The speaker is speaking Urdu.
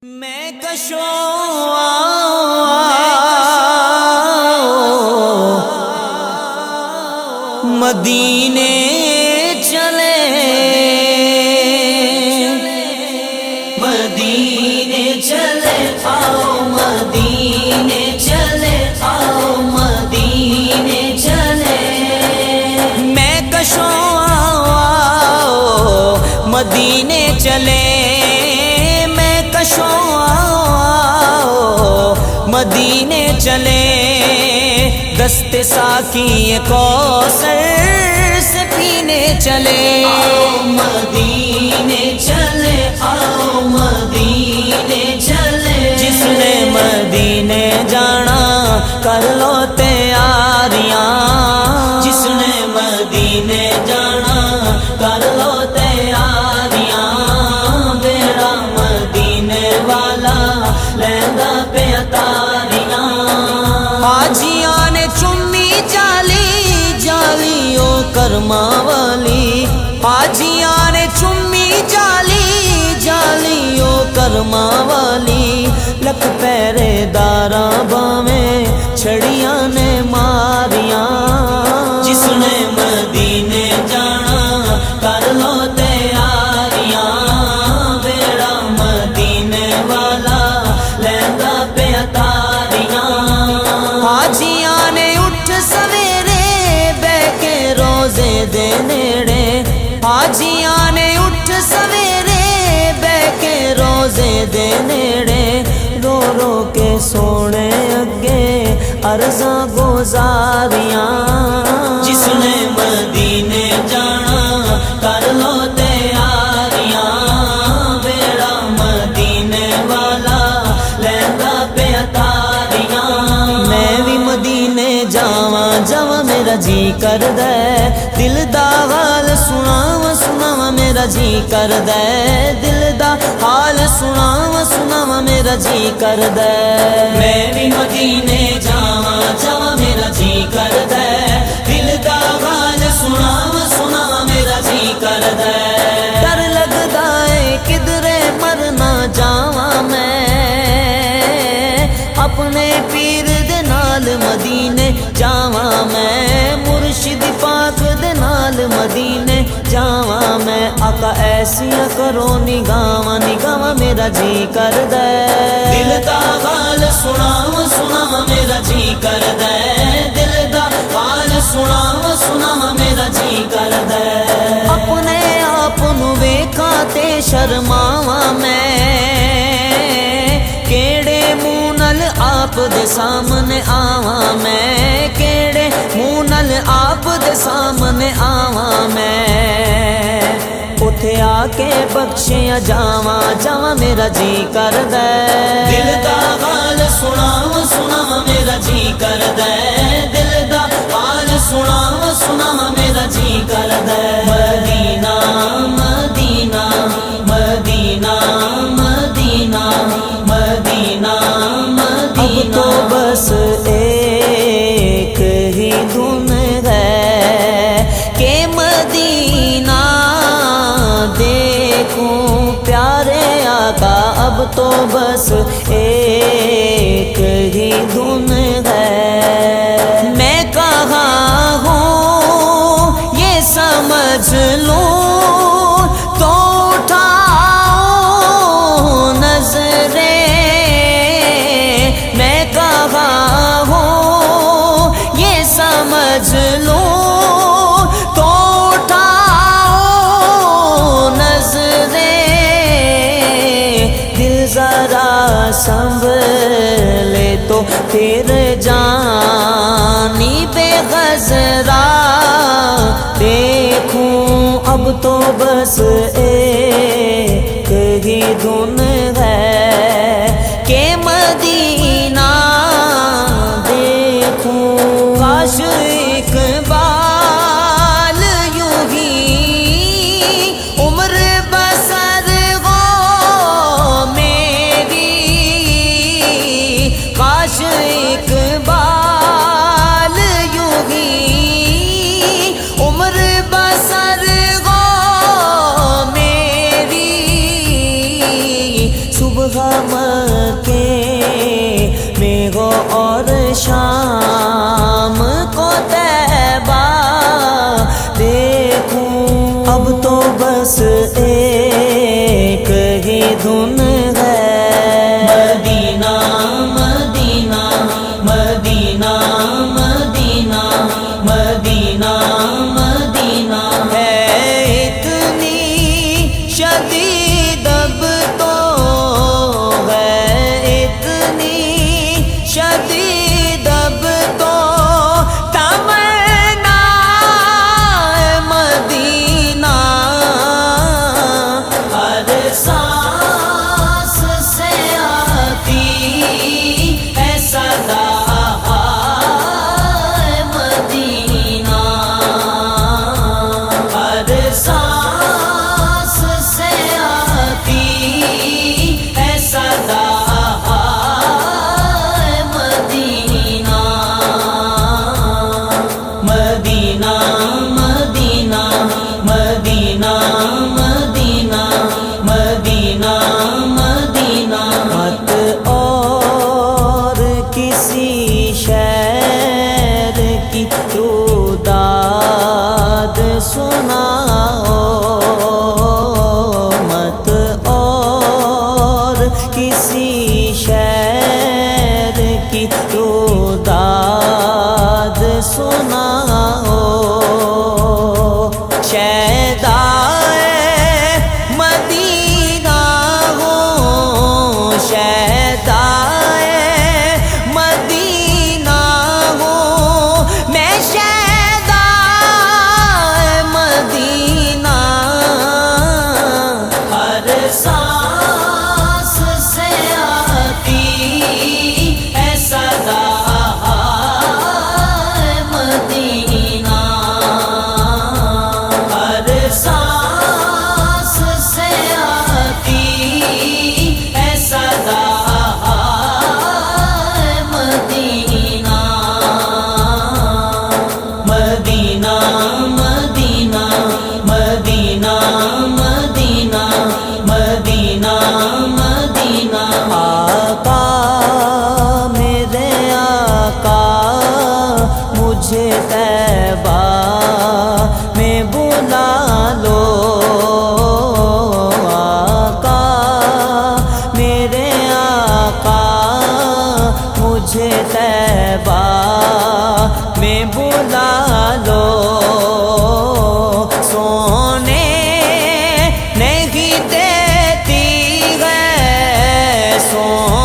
میں کشوں مدینے چلے مدینے چلے آؤ مدینے چلے آؤ مدینے چلے میں کشوں مدینے چلے مدینے چلے دست ساقی کوثر سے پینے چلے آؤ مدینے چلے آؤ مدینے چلے جس نے مدینے جانا کر لو تیاریاں جس نے مدینے جانا کر لو تیاریاں میرا مدینے والا لہنگا پہ اتاریاں حاجیاں نے چمی جالی جالیوں کرما والی حاجیاں نے چمی جالی جالیوں کرما والی لکھ پہرے داراں باویں چھڑیاں نے ماریاں جس نے مدینے جانا کر لو تیاریاں میرا مدینے والا لہنگا پہ اتاریاں حاجیاں نے اٹھ سویرے بہ کے روزے دے نیڑے حاجیاں نے اٹھ سویرے بہ کے روزے دے نیڑے رو رو کے سونے اگے عرضاں گزاریاں جس نے مدینے جانا کر لو تیاریاں میرا مدینے والا لہنگا پہ اتاریاں میں بھی مدینے جاواں جاواں میرا جی کردا دل دا حال سناواں سناواں میرا جی کردا دل دا حال سناواں سناواں میرا جی کردا میں بھی مدینے جاواں جاواں میرا جی کردا دل دا حال سناواں سناواں میرا جی کردا ڈر لگدا اے کدرے مر نہ جاواں میں اپنے پیر دے نال مدینے جاواں میں مرشد پاک دے نال مدینے جاواں میں آقا ایسیاں کرو نگاواں نگاواں میرا جی کردا دل دا حال سناواں سناواں میرا جی کردا دل دا حال سناواں سناواں میرا جی کردا اپنے آپ نو ویکھاں تے شرماواں میں کیڑے منہ نال آپ دے سامنے آواں میں کیڑے منہ نال آپ دے سامنے آواں میں اوتھے آ کے بخشیاں جاواں جاواں میرا جی کردا دل دا حال سناواں سناواں میرا جی کردا دل دا حال سناواں سناواں میرا جی کردا مدینہ مدینہ مدینہ مدینہ مدینہ اب تو بس ایک ہی دھن ہے کہ مدینہ دیکھوں پیارے آقا اب تو بس ایک ہی دھن ہے میں کہاں ہوں یہ سمجھ لوں تو اٹھاؤ نظریں میں کہاں ہوں یہ سمجھ لوں تو اٹھاؤ نظریں دل ذرا سنبھلے تو پھر جانی بے غزرا دیکھوں اب تو بس ایک ہی دھن ہے کہ مدینہ دیکھوں کاش اقبال یوں ہی عمر بسر ہو میری کاش اقبال یوں ہی عمر بسر ہو میری مکے میں ہو اور شام کو طیبہ دیکھوں، اب تو بس ایک ہی دھن ہے، مدینہ مدینہ مدینہ مدینہ مدینہ مدینہ ہے اتنی شدید اب تو ہے اتنی شدید اب تو تمنا مدینہ، ہر سانس سے آتی ہے صدا مدینہ، ہر سانس سے آتی ہے صدا مدینہ، مدینہ مدینہ مدینہ مدینہ مدینہ مدینہ، مت اور کسی شہر کی روداد سناؤ، مت اور کسی شہر کی روداد سناؤ، شیدائے مدینہ ہو، شیدائے مدینہ ہو، میں شیدائے مدینہ، ہر سانس سے آتی ہے صدا مدینہ، ہر سانس سے آتی ہے صدا مدینہ، مدینہ مدینہ مدینہ مدینہ مدینہ مدینہ، آقا میرے آقا مجھے طیبہ میں بلا لو، آقا میرے آقا مجھے طیبہ میں بلا لو، سونے نہیں دیتی ہے سونے